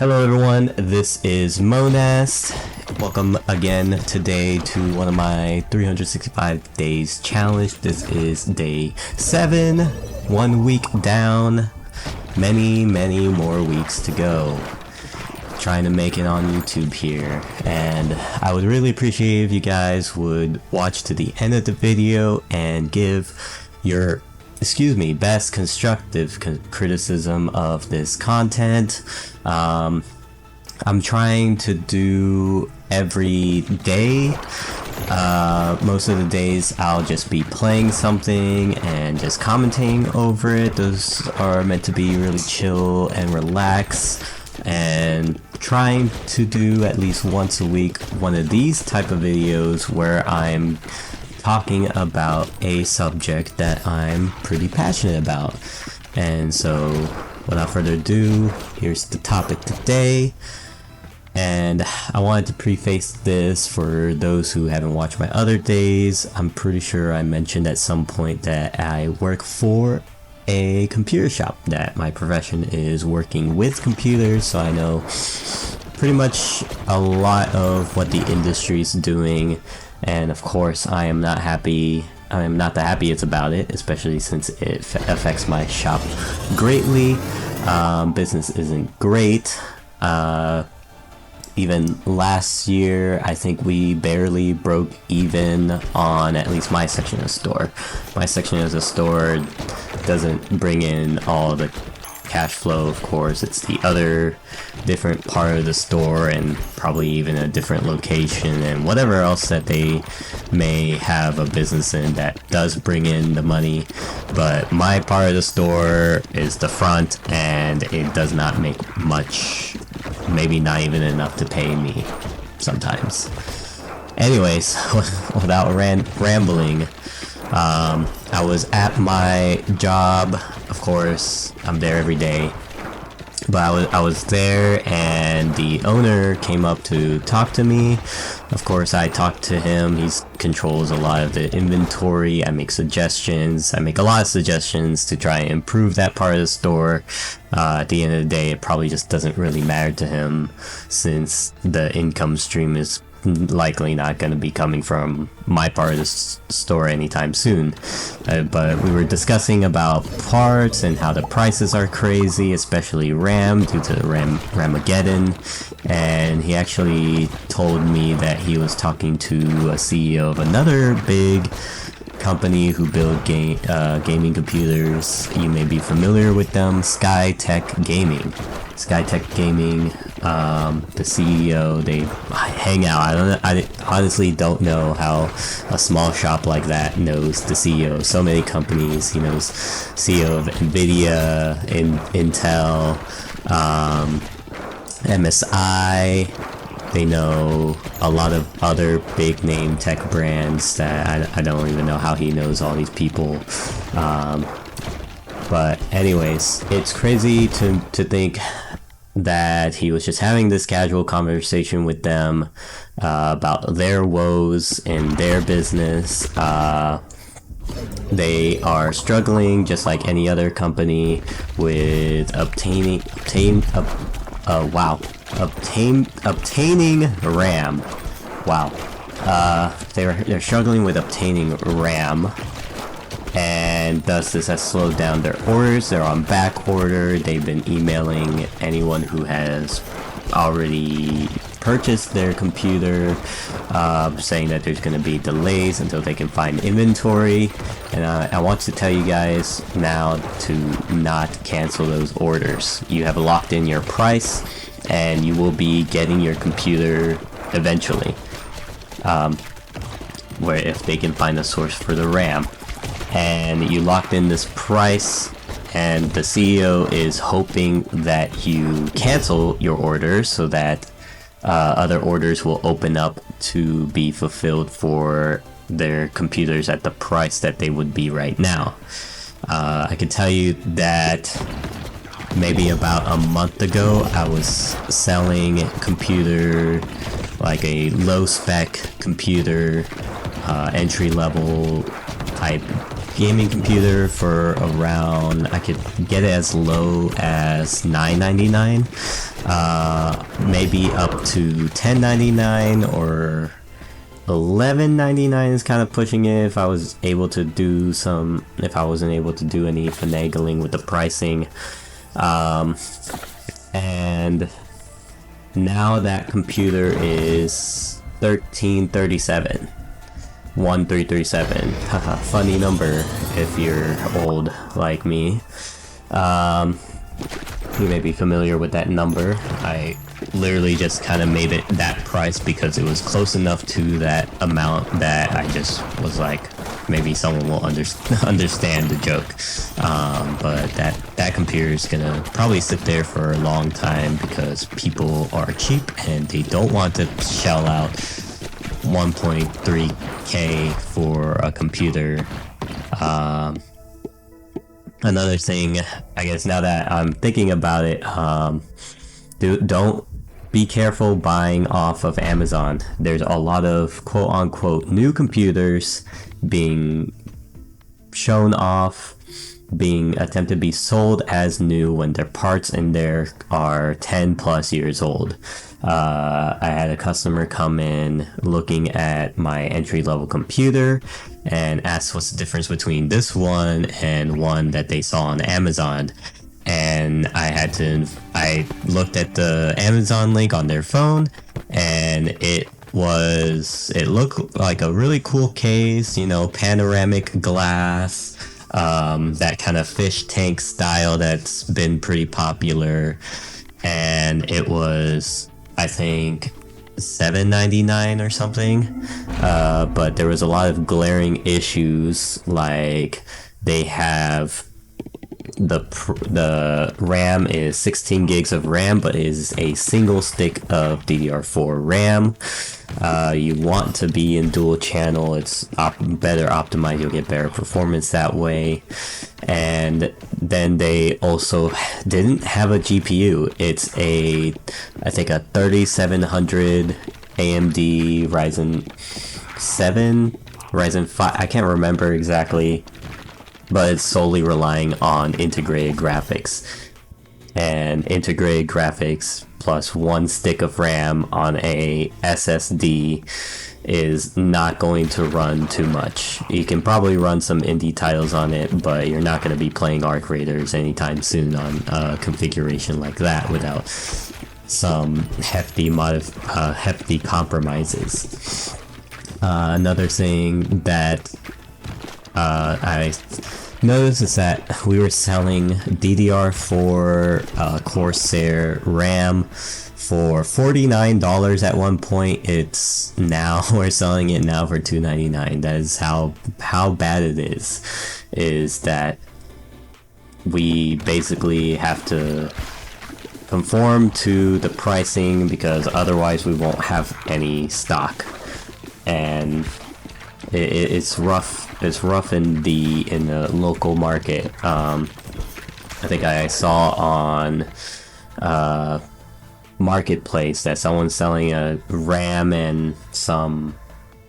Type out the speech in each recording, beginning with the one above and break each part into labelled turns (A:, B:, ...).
A: Hello everyone, this is Monast. Welcome again today to one of my 365 days challenge. This is day 7, 1 week down, many more weeks to go. Trying to make it on YouTube here, and I would really appreciate if you guys would watch to the end of the video and give your best constructive criticism of this content. I'm trying to do every day. Most of the days I'll just be playing something and just commenting over it. Those are meant to be really chill and relax, and trying to do at least once a week one of these type of videos where I'm talking about a subject that I'm pretty passionate about. And so without further ado, here's the topic today. And I wanted to preface this for those who haven't watched my other days. I'm pretty sure I mentioned at some point that I work for a computer shop, that my profession is working with computers, so I know pretty much a lot of what the industry is doing. And of course, I am not the happiest about it, especially since it affects my shop greatly. Business isn't great. Even last year, I think we barely broke even on at least my section of the store. My section of the store doesn't bring in all the cash flow, of course. It's the other different part of the store, and probably even a different location and whatever else that they may have a business in that does bring in the money. But my part of the store is the front, and it does not make much, maybe not even enough to pay me sometimes. Anyways, without rambling, I was at my job. Of course, I'm there every day, but I was there, and the owner came up to talk to me. Of course, I talked to him. He controls a lot of the inventory. I make suggestions. I make a lot of suggestions to try and improve that part of the store. At the end of the day, it probably just doesn't really matter to him, since the income stream is likely not going to be coming from my part of the store anytime soon. But we were discussing about parts and how the prices are crazy, especially RAM, due to the Ramageddon. And he actually told me that he was talking to a CEO of another big company who build gaming computers. You may be familiar with them, Skytech Gaming. The CEO, they hang out. I honestly don't know how a small shop like that knows the CEO of so many companies. He knows CEO of Nvidia, Intel, MSI. They know a lot of other big name tech brands that I don't even know how he knows all these people. But anyways, it's crazy to think that he was just having this casual conversation with them about their woes in their business. They are struggling just like any other company with obtaining RAM. Wow. They're struggling with obtaining RAM, and thus this has slowed down their orders. They're on back order. They've been emailing anyone who has already purchased their computer, saying that there's going to be delays until they can find inventory. And I want to tell you guys now to not cancel those orders. You have locked in your price, and you will be getting your computer eventually, where if they can find a source for the RAM. And you locked in this price, and the CEO is hoping that you cancel your orders so that other orders will open up to be fulfilled for their computers at the price that they would be right now. I can tell you that maybe about a month ago, I was selling a computer, like a low spec computer, entry level type gaming computer for around, I could get it as low as $9.99, maybe up to $10.99 or $11.99 is kind of pushing it if I was able to do some, if I wasn't able to do any finagling with the pricing. And now that computer is $1337. 1337. Haha, funny number if you're old like me. You may be familiar with that number. I literally just kind of made it that price because it was close enough to that amount that I just was like, maybe someone will understand the joke. But that computer is gonna probably sit there for a long time because people are cheap and they don't want to shell out 1.3k for a computer. Another thing, I guess now that I'm thinking about it, don't be careful buying off of Amazon. There's a lot of quote-unquote new computers being shown off, being attempted to be sold as new when their parts in there are 10 plus years old. I had a customer come in looking at my entry-level computer and asked what's the difference between this one and one that they saw on Amazon. And I looked at the Amazon link on their phone, and it looked like a really cool case, you know, panoramic glass, that kind of fish tank style that's been pretty popular. And it was, I think, $7.99 or something, but there was a lot of glaring issues, like they have the RAM is 16 gigs of RAM, but is a single stick of DDR4 RAM. You want to be in dual channel, it's better optimized, you'll get better performance that way. And then they also didn't have a GPU. It's I think a 3700 AMD Ryzen 5, I can't remember exactly, but it's solely relying on integrated graphics. And integrated graphics plus one stick of RAM on a SSD is not going to run too much. You can probably run some indie titles on it, but you're not going to be playing Arc Raiders anytime soon on a configuration like that without some hefty compromises. Another thing that I noticed is that we were selling DDR4 Corsair RAM for $49 at one point. It's now, we're selling it now for $299. That is how bad it is that we basically have to conform to the pricing because otherwise we won't have any stock. And it's rough. It's rough in the local market. I think I saw on Marketplace that someone's selling a RAM and some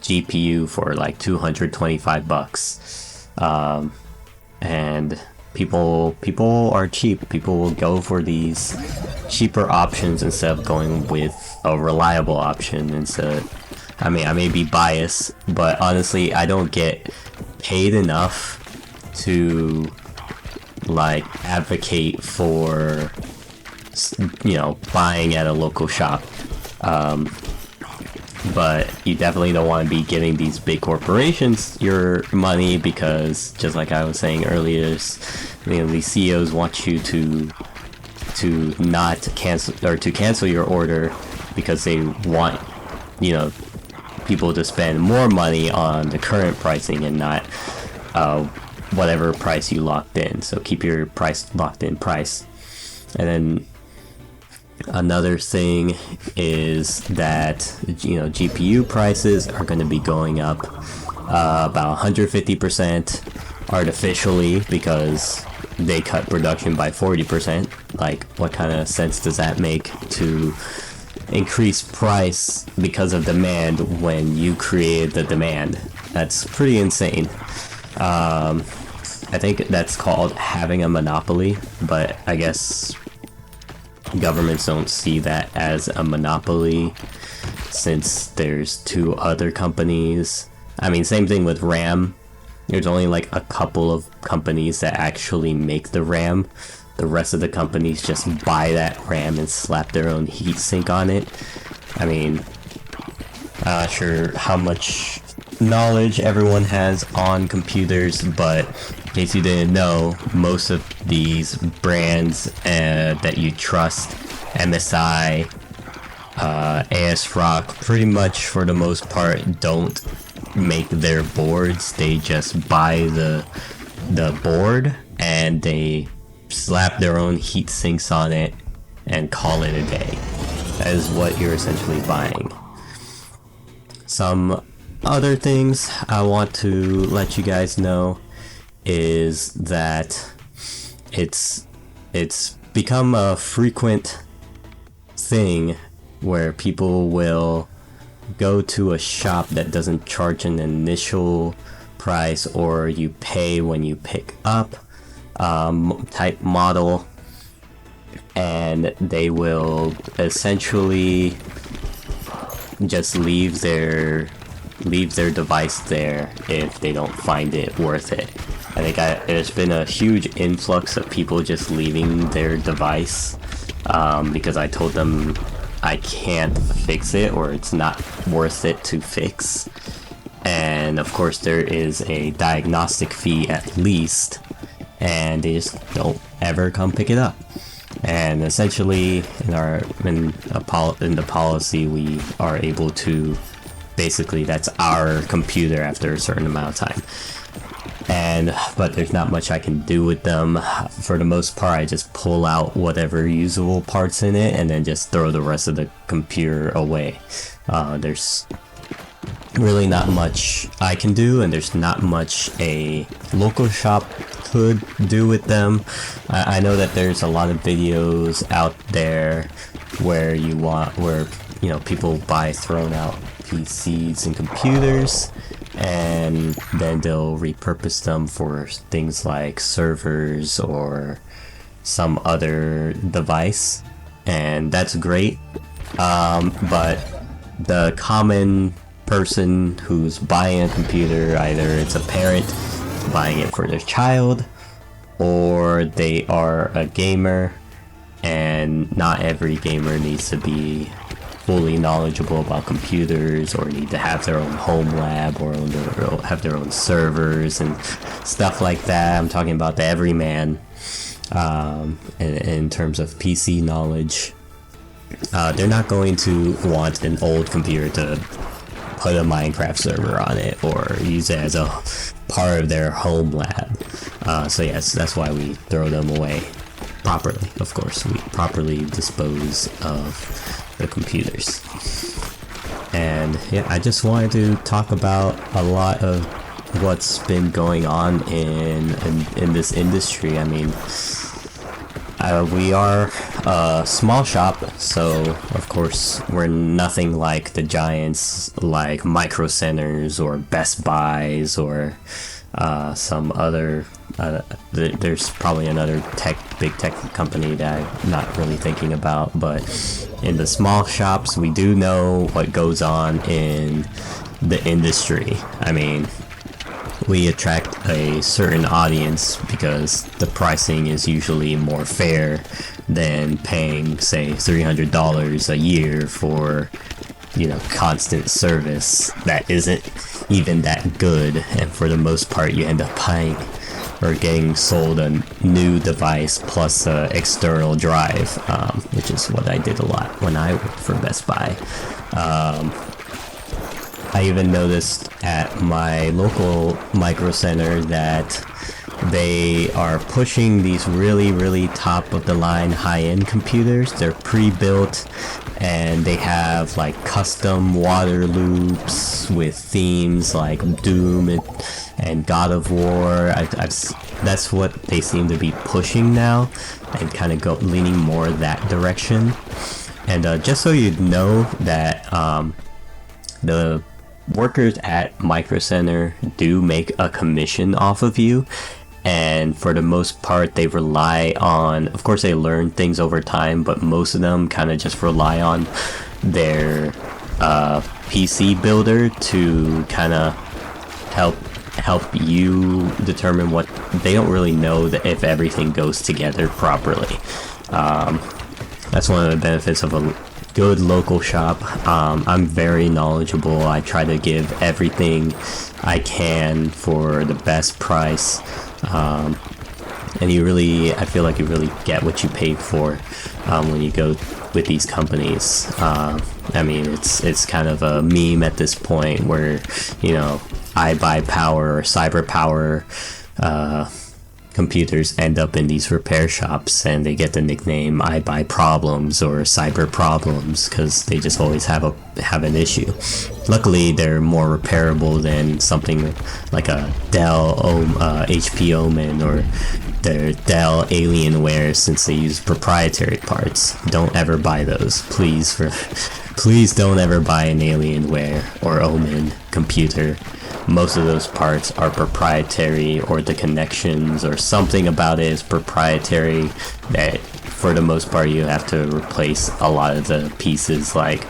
A: GPU for like $225. And people are cheap. People will go for these cheaper options instead of going with a reliable option instead. I mean, I may be biased, but honestly, I don't get paid enough to like advocate for, you know, buying at a local shop. But you definitely don't want to be giving these big corporations your money because, just like I was saying earlier, you know, these CEOs want you to not cancel or to cancel your order because they want, you know, people to spend more money on the current pricing and not whatever price you locked in. So keep your locked in price. And then another thing is that, you know, GPU prices are going to be going up about 150% artificially because they cut production by 40%. Like, what kind of sense does that make to increase price because of demand when you created the demand? That's pretty insane. I think that's called having a monopoly, but I guess governments don't see that as a monopoly since there's two other companies. I mean, same thing with RAM. There's only like a couple of companies that actually make the RAM. The rest of the companies just buy that RAM and slap their own heatsink on it. I mean, I'm not sure how much knowledge everyone has on computers, but in case you didn't know, most of these brands that you trust, MSI, ASRock, pretty much for the most part don't make their boards. They just buy the board and they slap their own heat sinks on it and call it a day. That is what you're essentially buying. Some other things I want to let you guys know is that it's become a frequent thing where people will go to a shop that doesn't charge an initial price, or you pay when you pick up type model, and they will essentially just leave their device there if they don't find it worth it. I think there's been a huge influx of people just leaving their device because I told them I can't fix it or it's not worth it to fix. And of course there is a diagnostic fee at least, and they just don't ever come pick it up. And essentially in the policy we are able to, basically that's our computer after a certain amount of time. But there's not much I can do with them. For the most part, I just pull out whatever usable parts in it and then just throw the rest of the computer away. There's really not much I can do, and there's not much a local shop could do with them. I know that there's a lot of videos out there where people buy thrown out PCs and computers, and then they'll repurpose them for things like servers or some other device, and that's great. But the common person who's buying a computer, either it's a parent buying it for their child, or they are a gamer, and not every gamer needs to be fully knowledgeable about computers or need to have their own home lab or have their own servers and stuff like that. I'm talking about the everyman in terms of PC knowledge. They're not going to want an old computer to put a Minecraft server on it or use it as a part of their home lab. So yes, that's why we throw them away properly. Of course, we properly dispose of the computers. And yeah, I just wanted to talk about a lot of what's been going on in this industry. I mean, we are a small shop, so of course we're nothing like the giants like Micro Centers or Best Buys or some other there's probably another big tech company that I'm not really thinking about, but in the small shops we do know what goes on in the industry. I mean, we attract a certain audience because the pricing is usually more fair than paying, say, $300 a year for, constant service that isn't even that good, and for the most part you end up buying or getting sold a new device plus an external drive, which is what I did a lot when I worked for Best Buy. I even noticed at my local Micro Center that they are pushing these really, really top of the line high-end computers. They're pre-built and they have like custom water loops with themes like Doom and God of War. That's what they seem to be pushing now, and kind of leaning more that direction. And just so you know that the workers at Micro Center do make a commission off of you, and for the most part they rely on, of course they learn things over time, but most of them kind of just rely on their PC builder to kind of help you determine what they don't really know, that if everything goes together properly. That's one of the benefits of a good local shop. I'm very knowledgeable. I try to give everything I can for the best price, and I feel like you really get what you pay for when you go with these companies. I mean, it's kind of a meme at this point where, you know, I buy power or cyber power computers end up in these repair shops, and they get the nickname I buy problems or cyber problems because they just always have an issue. Luckily they're more repairable than something like a Dell HP Omen or their Dell Alienware, since they use proprietary parts. Don't ever buy those, please. Please don't ever buy an Alienware or Omen computer. Most of those parts are proprietary, or the connections or something about it is proprietary, that for the most part you have to replace a lot of the pieces, like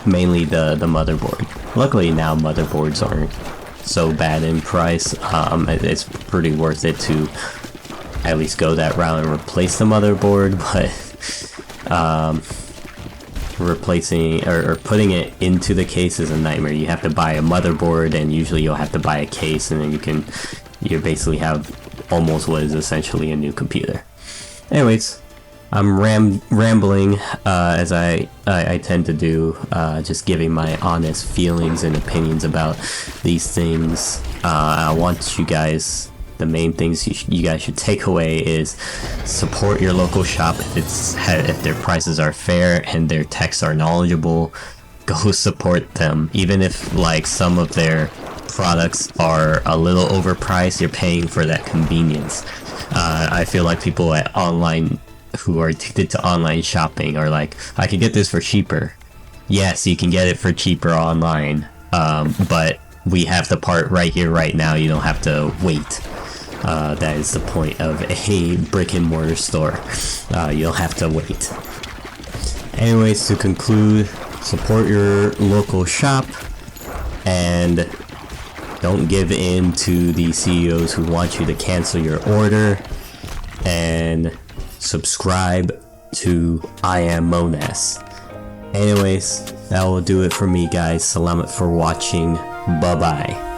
A: mainly the motherboard. Luckily now motherboards aren't so bad in price. It's pretty worth it to at least go that route and replace the motherboard, but replacing or putting it into the case is a nightmare. You have to buy a motherboard, and usually you'll have to buy a case, and then you basically have almost what is essentially a new computer. Anyways, I'm rambling as I tend to do, just giving my honest feelings and opinions about these things. I want you guys, the main things you guys should take away is support your local shop. If their prices are fair and their techs are knowledgeable, go support them. Even if like some of their products are a little overpriced, you're paying for that convenience. I feel like people at online who are addicted to online shopping are like, I can get this for cheaper. Yes, you can get it for cheaper online, but we have the part right here, right now. You don't have to wait. That is the point of a brick and mortar store. You don't have to wait. Anyways, to conclude, support your local shop and don't give in to the CEOs who want you to cancel your order, and subscribe to I Am Monas. Anyways, that will do it for me, guys. Salamat for watching. Bye bye.